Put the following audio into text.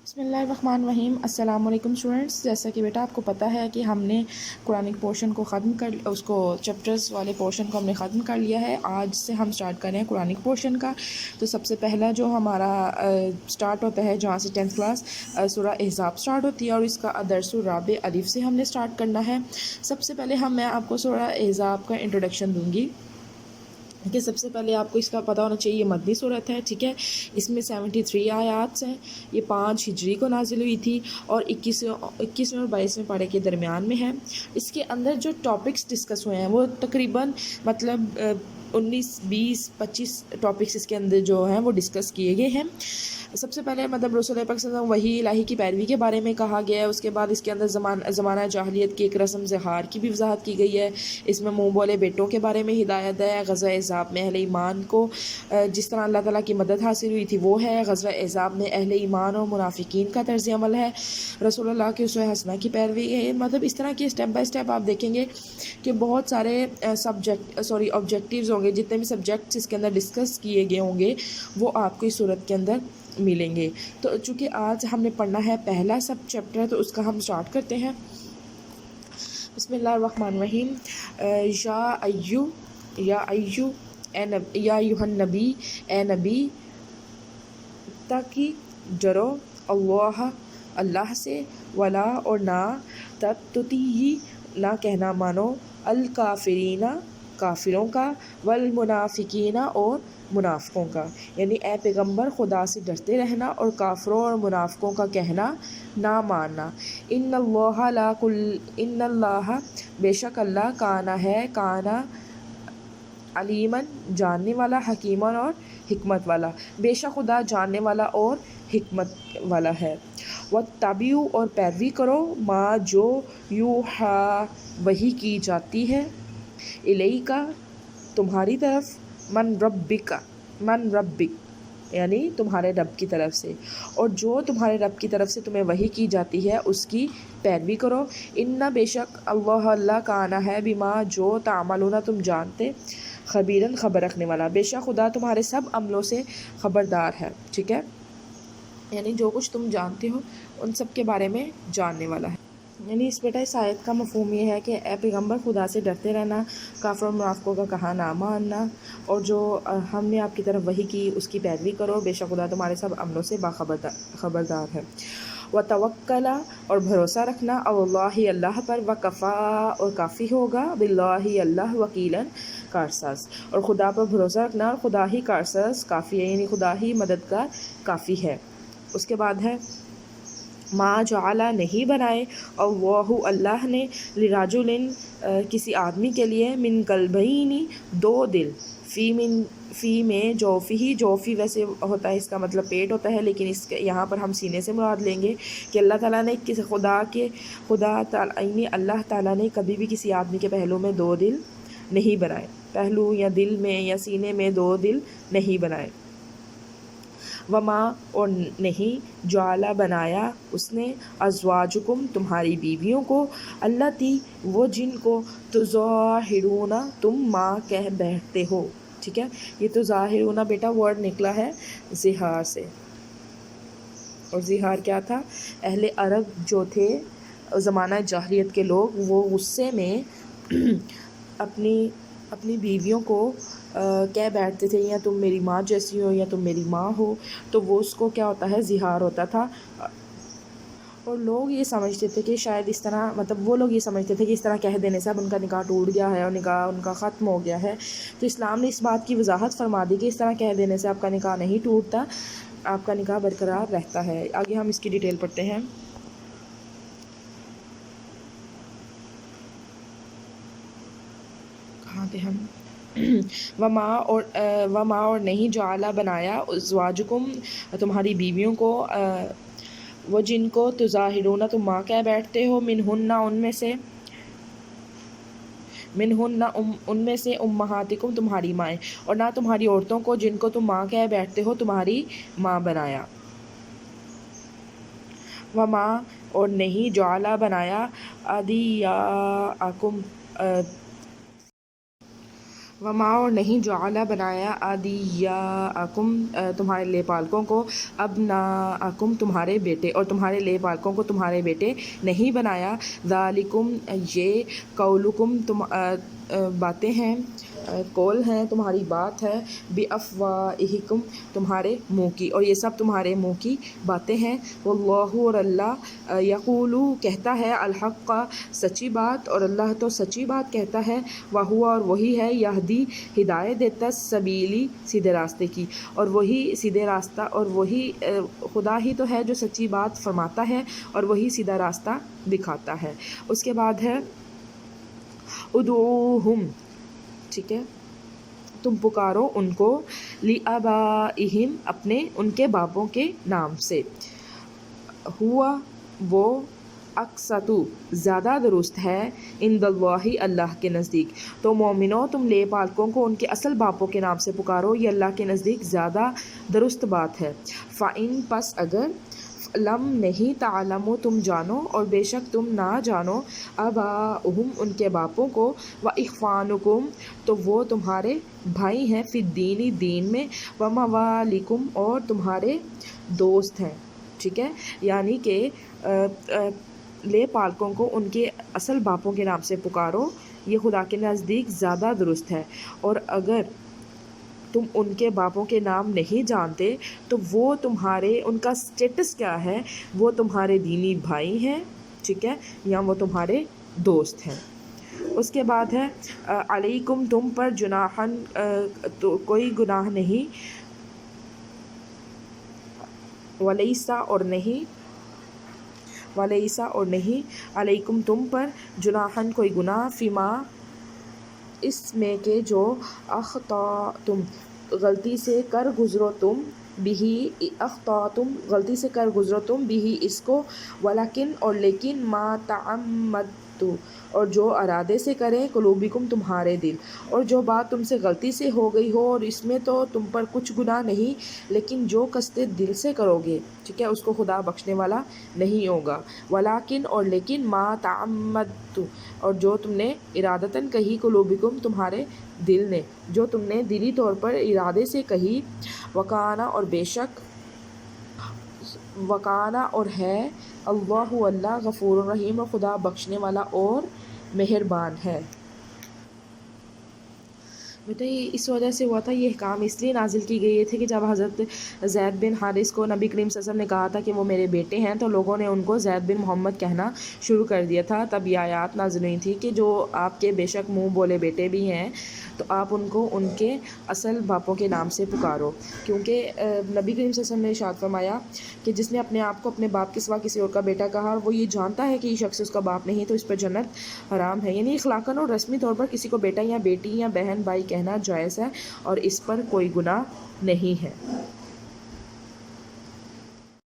بسم اللہ الرحمن الرحیم۔ السلام علیکم اسٹوڈنٹس، جیسا کہ بیٹا آپ کو پتہ ہے کہ ہم نے قرآنک پورشن کو ختم کر اس کو چیپٹرز والے پورشن کو ہم نے ختم کر لیا ہے۔ آج سے ہم سٹارٹ کر رہے ہیں قرآنک پورشن کا۔ تو سب سے پہلا جو ہمارا سٹارٹ ہوتا ہے جہاں سے 10th کلاس سورہ احزاب سٹارٹ ہوتی ہے، اور اس کا درس الرابع الف سے ہم نے سٹارٹ کرنا ہے۔ سب سے پہلے میں آپ کو سورہ احزاب کا انٹروڈکشن دوں گی کہ سب سے پہلے آپ کو اس کا پتہ ہونا چاہیے، یہ مدنی صورت ہے، ٹھیک ہے۔ اس میں 73 آیات ہیں، یہ 5 ہجری کو نازل ہوئی تھی اور 21ویں اور 22ویں پارے کے درمیان میں ہے۔ اس کے اندر جو ٹاپکس ڈسکس ہوئے ہیں وہ تقریباً 19 20 25 ٹاپکس اس کے اندر جو ہیں وہ ڈسکس کیے گئے ہیں۔ سب سے پہلے رسول پاک صلی اللہ علیہ وسلم وحی الہی کی پیروی کے بارے میں کہا گیا ہے۔ اس کے بعد اس کے اندر زمانہ جاہلیت کی ایک رسم زہار کی بھی وضاحت کی گئی ہے۔ اس میں منہ بولے بیٹوں کے بارے میں ہدایت ہے۔ غزوہ احزاب میں اہل ایمان کو جس طرح اللہ تعالیٰ کی مدد حاصل ہوئی تھی وہ ہے۔ غزوہ احزاب میں اہل ایمان اور منافقین کا طرز عمل ہے۔ رسول اللہ کی اسوہ حسنہ کی پیروی ہے۔ اس طرح کی اسٹیپ بائی اسٹیپ آپ دیکھیں گے کہ بہت سارے آبجیکٹیوز ہوں گے، جتنے بھی سبجیکٹس اس کے اندر ڈسکس کیے گئے ہوں گے وہ آپ کو اس صورت کے اندر ملیں گے۔ تو چونکہ آج ہم نے پڑھنا ہے پہلا سب چیپٹر، تو اس کا ہم سٹارٹ کرتے ہیں۔ بسم اللہ الرحمن الرحیم۔ یا ایھا النبی، اے نبی، اتقی ڈرو اللہ سے، ولا اور نہ تطیعی نہ کہنا مانو، الکافرین کافروں کا، والمنافقین اور منافقوں کا، یعنی اے پیغمبر خدا سے ڈرتے رہنا اور کافروں اور منافقوں کا کہنا نہ ماننا۔ ان اللہ بے شک اللہ کانا علیماً جاننے والا، حکیماً اور حکمت والا، بے شک خدا جاننے والا اور حکمت والا ہے۔ واتبعوا اور پیروی کرو، ما جو یوحیٰ وحی کی جاتی ہے، الیک تمہاری طرف، من ربک یعنی تمہارے رب کی طرف سے، اور جو تمہارے رب کی طرف سے تمہیں وحی کی جاتی ہے اس کی پیروی کرو۔ ان بے شک اللہ کانا ہے، بما جو تعملون تم جانتے، خبیراً خبر رکھنے والا، بے شک خدا تمہارے سب عملوں سے خبردار ہے، ٹھیک ہے، یعنی جو کچھ تم جانتے ہو ان سب کے بارے میں جاننے والا ہے۔ یعنی اس آیت کا مفہوم یہ ہے کہ اے پیغمبر خدا سے ڈرتے رہنا، کافر و منافقوں کا کہا نہ ماننا، اور جو ہم نے آپ کی طرف وحی کی اس کی پیروی کرو، بے شک خدا تمہارے سب عملوں سے خبردار ہے۔ وتوکل اور بھروسہ رکھنا، اللہ اللہ پر، وکفا اور کافی ہوگا، باللہ اللہ وکیلاً کارساز، اور خدا پر بھروسہ رکھنا اور خدا ہی کارساز کافی ہے، یعنی خدا ہی مددگار کافی ہے۔ اس کے بعد ہے ما جعل نہیں بنائے، اللہ اللہ نے، لرجل کسی آدمی کے لیے، من قلبین دو دل، فی میں جوفی ویسے ہوتا ہے، اس کا مطلب پیٹ ہوتا ہے، لیکن یہاں پر ہم سینے سے مراد لیں گے کہ اللہ تعالیٰ نے اللہ تعالیٰ نے کبھی بھی کسی آدمی کے پہلو میں دو دل نہیں بنائے، پہلو یا دل میں یا سینے میں دو دل نہیں بنائے۔ وما اور نہیں، جعل بنایا اس نے، ازواجکم تمہاری بیویوں کو، اللتی وہ جن کو، تظاہرون تم ماں کہہ بیٹھتے ہو، ٹھیک ہے۔ یہ تظاہرون بیٹا ورڈ نکلا ہے زہار سے، اور زہار کیا تھا؟ اہل عرب جو تھے زمانہ جاہلیت کے لوگ، وہ غصے میں اپنی بیویوں کو کہہ بیٹھتے تھے، یا تم میری ماں جیسی ہو، یا تم میری ماں ہو، تو وہ اس کو کیا ہوتا ہے، زہار ہوتا تھا۔ اور لوگ یہ سمجھتے تھے کہ شاید اس طرح وہ لوگ یہ سمجھتے تھے کہ اس طرح کہہ دینے سے اب ان کا نکاح ٹوٹ گیا ہے اور نکاح ان کا ختم ہو گیا ہے۔ تو اسلام نے اس بات کی وضاحت فرما دی کہ اس طرح کہہ دینے سے آپ کا نکاح نہیں ٹوٹتا، آپ کا نکاح برقرار رہتا ہے۔ آگے ہم اس کی ڈیٹیل پڑھتے ہیں۔ کہاں تھے ہم؟ وما اور نہیں، جعل بنایا، ازواجکم تمہاری بیویوں کو، وہ جن کو، تظاہرون تم ماں کہہ بیٹھتے ہو، منہن ان میں سے امہاتکم تمہاری مائیں، اور نہ تمہاری عورتوں کو جن کو تم ماں کہہ بیٹھتے ہو تمہاری ماں بنایا۔ وما اور نہیں، جعل بنایا، ادعیاءکم وما اور نہیں جعل بنایا ادعیاءکم تمہارے لے پالکوں کو ابناءکم تمہارے بیٹے اور تمہارے لے پالکوں کو تمہارے بیٹے نہیں بنایا ذالکم یہ قولکم تم باتیں ہیں قول ہیں تمہاری بات ہے بافواہکم تمہارے منہ کی اور یہ سب تمہارے منہ کی باتیں ہیں واللہ اور اللہ یقول کہتا ہے الحق سچی بات اور اللہ تو سچی بات کہتا ہے وہو اور وہی ہے یہدی ہدایت دیتا سبیلی سیدھے راستے کی اور وہی سیدھے راستہ اور وہی خدا ہی تو ہے جو سچی بات فرماتا ہے اور وہی سیدھا راستہ دکھاتا ہے۔ اس کے بعد ہے ادعوہم، ٹھیک ہے، تم پکارو ان کو لآبائہم اپنے ان کے باپوں کے نام سے، ہوا وہ اقسط زیادہ درست ہے عند اللہ اللہ کے نزدیک۔ تو مومنو تم لے پالکوں کو ان کے اصل باپوں کے نام سے پکارو، یہ اللہ کے نزدیک زیادہ درست بات ہے۔ فَإِن پس اگر لم نہیں تعلمو تم جانو اور بے شک تم نہ جانو آباءہم ان کے باپوں کو وإخوانکم تو وہ تمہارے بھائی ہیں فی الدین دین میں وموالیکم اور تمہارے دوست ہیں، ٹھیک ہے، یعنی کہ لے پالکوں کو ان کے اصل باپوں کے نام سے پکارو، یہ خدا کے نزدیک زیادہ درست ہے۔ اور اگر تم ان کے باپوں کے نام نہیں جانتے تو وہ تمہارے ان کا سٹیٹس کیا ہے، وہ تمہارے دینی بھائی ہیں، ٹھیک ہے، یا وہ تمہارے دوست ہیں۔ اس کے بعد ہے علیکم تم پر جناحن تو کوئی گناہ نہیں، ولیسا اور نہیں علیکم تم پر جناحن کوئی گناہ فیما اس میں کہ جو اخطأتم غلطی سے کر گزرو تم بھی اس کو ولیکن اور لیکن ما تعمدت اور جو ارادے سے کریں قلوبکم تمہارے دل، اور جو بات تم سے غلطی سے ہو گئی ہو اور اس میں تو تم پر کچھ گناہ نہیں، لیکن جو قصد دل سے کرو گے، ٹھیک ہے، اس کو خدا بخشنے والا نہیں ہوگا۔ ولیکن اور لیکن ما تعمدت اور جو تم نے ارادتاً کہی قلوبکم تمہارے دل نے، جو تم نے دلی طور پر ارادے سے کہی، وکانا اور بے شک وکانا اور ہے اللہ اللہ غفور الرحیم اور خدا بخشنے والا اور مہربان ہے۔ بیٹا یہ اس وجہ سے ہوا تھا، یہ احکام اس لیے نازل کی گئی تھے کہ جب حضرت زید بن حارث کو نبی کریم صلی اللہ علیہ وسلم نے کہا تھا کہ وہ میرے بیٹے ہیں تو لوگوں نے ان کو زید بن محمد کہنا شروع کر دیا تھا، تب یہ آیات نازل ہوئی تھی کہ جو آپ کے بے شک منہ بولے بیٹے بھی ہیں تو آپ ان کو ان کے اصل باپوں کے نام سے پکارو، کیونکہ نبی کریم صلی اللہ علیہ وسلم نے ارشاد فرمایا کہ جس نے اپنے آپ کو اپنے باپ کے سوا کسی اور کا بیٹا کہا اور وہ یہ جانتا ہے کہ یہ شخص اس کا باپ نہیں تو اس پر جنت حرام ہے، یعنی اخلاقاً اور رسمی طور پر کسی کو بیٹا یا بیٹی یا بہن بھائی کہنا جائز ہے اور اس پر کوئی گناہ نہیں ہے۔